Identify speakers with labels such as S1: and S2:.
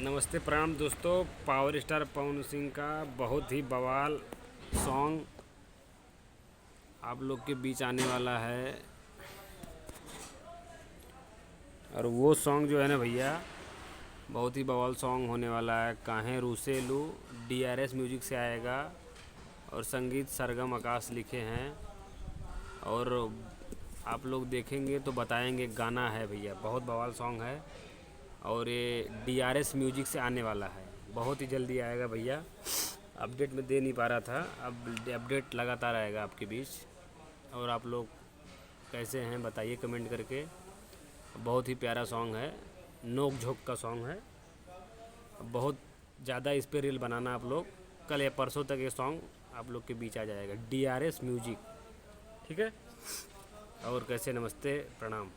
S1: नमस्ते प्रणाम दोस्तों। पावर स्टार पवन सिंह का बहुत ही बवाल सॉन्ग आप लोग के बीच आने वाला है। और वो सॉन्ग जो है ना भैया, बहुत ही बवाल सॉन्ग होने वाला है। काहे रूसे लू DRS म्यूजिक से आएगा और संगीत सरगम आकाश लिखे हैं। और आप लोग देखेंगे तो बताएंगे गाना है भैया, बहुत बवाल सॉन्ग है। और ये DRS म्यूजिक से आने वाला है, बहुत ही जल्दी आएगा भैया। अपडेट में दे नहीं पा रहा था, अब अपडेट लगातार आएगा आपके बीच। और आप लोग कैसे हैं बताइए कमेंट करके। बहुत ही प्यारा सॉन्ग है, नोक झोंक का सॉन्ग है। बहुत ज़्यादा इस पर रील बनाना आप लोग, कल या परसों तक ये सॉन्ग आप लोग के बीच आ जाएगा। DRS म्यूजिक, ठीक है। और कैसे, नमस्ते प्रणाम।